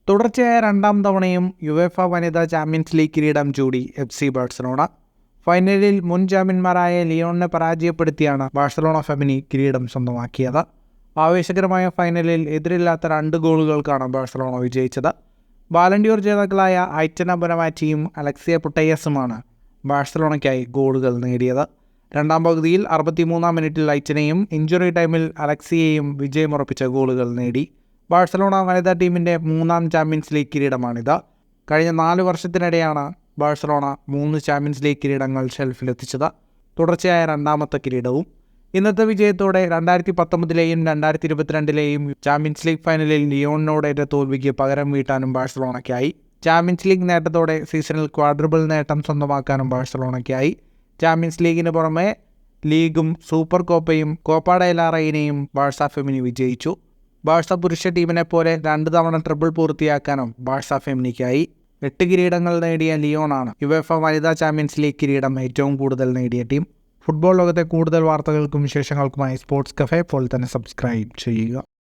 തുടർച്ചയായ രണ്ടാം തവണയും യുവേഫ വനിതാ ചാമ്പ്യൻസ് ലീഗ് കിരീടം ചൂടി FC ബാഴ്സലോണ. ഫൈനലിൽ മുൻ ചാമ്പ്യന്മാരായ ലിയോണിനെ പരാജയപ്പെടുത്തിയാണ് ബാഴ്സലോണ ഫെമിനി കിരീടം സ്വന്തമാക്കിയത്. ആവേശകരമായ ഫൈനലിൽ എതിരില്ലാത്ത 2 ഗോളുകൾക്കാണ് ബാഴ്സലോണ വിജയിച്ചത്. ബാലൻഡിയോർ ജേതാക്കളായ ഐറ്റന ബൊനമാറ്റിയും അലക്സിയ പുട്ടയസുമാണ് ബാഴ്സലോണയ്ക്കായി ഗോളുകൾ നേടിയത്. രണ്ടാം പകുതിയിൽ 63-ാം മിനിറ്റിൽ ഐറ്റനയും ഇഞ്ചുറി ടൈമിൽ അലക്സിയയും വിജയമുറപ്പിച്ച ഗോളുകൾ നേടി. ബാഴ്സലോണ വനിതാ ടീമിൻ്റെ 3ാം ചാമ്പ്യൻസ് ലീഗ് കിരീടമാണിത്. കഴിഞ്ഞ 4 വർഷത്തിനിടെയാണ് ബാഴ്സലോണ 3 ചാമ്പ്യൻസ് ലീഗ് കിരീടങ്ങൾ ഷെൽഫിലെത്തിച്ചത്. തുടർച്ചയായ 2ാമത്തെ കിരീടവും. ഇന്നത്തെ വിജയത്തോടെ 2019-ലെയും 2022-ലെയും ചാമ്പ്യൻസ് ലീഗ് ഫൈനലിൽ ലിയോണിനോടേറ്റ തോൽവിക്ക് പകരം വീട്ടാനും ബാഴ്സലോണയ്ക്കായി. ചാമ്പ്യൻസ് ലീഗ് നേട്ടത്തോടെ സീസണിൽ ക്വാഡ്രബിൾ നേട്ടം സ്വന്തമാക്കാനും ബാഴ്സലോണയ്ക്കായി. ചാമ്പ്യൻസ് ലീഗിന് പുറമെ ലീഗും സൂപ്പർ കോപ്പയും കോപ്പ ഡെൽ റേയും ബാഴ്സ ഫെമിനി വിജയിച്ചു. ബാഴ്സ പുരുഷ ടീമിനെ പോലെ 2 തവണ ട്രിപ്പിൾ പൂർത്തിയാക്കാനും ബാഴ്സ ഫെമിനിക്കായി. 8 കിരീടങ്ങൾ നേടിയ ലിയോണാണ് യുവേഫ വനിതാ ചാമ്പ്യൻസ് ലീഗ് കിരീടം ഏറ്റവും കൂടുതൽ നേടിയ ടീം. ഫുട്ബോൾ ലോകത്തെ കൂടുതൽ വാർത്തകൾക്കും വിശേഷങ്ങൾക്കുമായി സ്പോർട്സ് കഫേ ഇപ്പോൾ തന്നെ സബ്സ്ക്രൈബ് ചെയ്യുക.